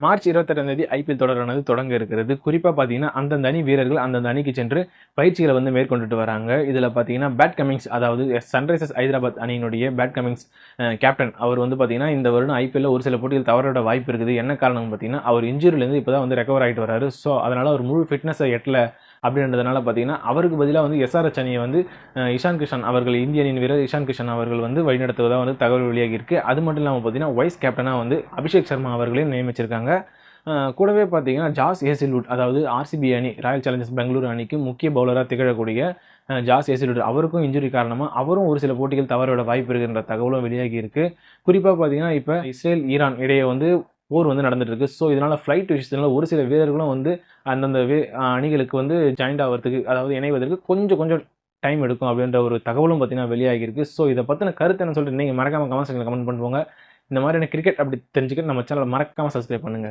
March 28ஆம் தேதி IPL தொடரானது தொடங்க இருக்கிறது. குறிப்பா பார்த்தீங்கன்னா, அந்தந்த அணி வீரர்கள் அந்தந்த அணிக்கு சென்று பயிற்சிகள வந்து மேற்கொண்டுட்டு வராங்க. இதில பார்த்தீங்கன்னா, பேட் கமின்ஸ் அதாவது சன்ரைசர்ஸ் ஹைதராபாத் அணியினுடைய பேட் கமின்ஸ் கேப்டன் அவர் வந்து பார்த்தீங்கன்னா, இந்த வருடம் ஐபிஎல்ல ஒரு சில போட்டிகள் தவறவிட வாய்ப்பு இருக்குது. என்ன காரணம்னு பார்த்தீங்கன்னா, அவர் இன்ஜூரிலேருந்து இப்ப தான் வந்து ரெக்கவர் ஆயிட்டு வராரு. ஸோ, அதனால அவர் முழு ஃபிட்னஸ எட்டல அப்படின்றதுனால பார்த்தீங்கன்னா, அவருக்கு பதிலா வந்து எஸ்ஆர்எச் அணிய வந்து இஷான் கிஷன் அவர்கள் இந்திய அணியின் வீரர் இஷான் கிஷன் அவர்கள் வந்து வழிநடத்துவதா வந்து தகவல் வெளியாகி இருக்கு. அது மட்டும் இல்லாம பார்த்தீங்கன்னா, வைஸ் கேப்டனா வந்து அபிஷேக் சர்மா அவர்களையும் நியமிச்சிருக்காங்க. கூடவே பார்த்தீங்கன்னா, ஜாஸ் ஹேசில்வுட் அதாவது ஆர்சிபி அணி ராயல் சேலஞ்சர்ஸ் பெங்களூரு அணிக்கு முக்கிய பவுலரா திகழக்கூடிய ஜாஸ் ஹேசில்வுட் அவருக்கும் இன்ஜுரி காரணமா அவரும் ஒரு சில போட்டிகள் தவறவிட வாய்ப்பு இருக்குன்ற தகவலும் வெளியாகி இருக்கு. குறிப்பா பார்த்தீங்கன்னா, இப்ப இஸ்ரேல், ஈரான் இடையே வந்து போர் வந்து நடந்துட்டு இருக்கு. ஸோ, இதனால ஃப்ளைட் விஷயத்தினால ஒரு சில வீரர்களும் வந்து அந்தந்த அணிகளுக்கு வந்து ஜாயின்ட் ஆவறதுக்கு அதாவது இணைவதற்கு கொஞ்சம் கொஞ்சம் டைம் எடுக்கும் அப்படின்ற ஒரு தகவலும் பார்த்தீங்கன்னா வெளியாகி இருக்கு. ஸோ, இத பத்தின கருத்து என்னன்னு சொல்லிட்டு நீங்க மறக்காம கமெண்ட் செக்ஷன்ல கமெண்ட் பண்ணிட்டு போங்க. இந்த மாதிரியான கிரிக்கெட் அப்டேட் தெரிஞ்சுக்க நம்ம சேனலை மறக்காம சப்ஸ்கிரைப் பண்ணுங்க.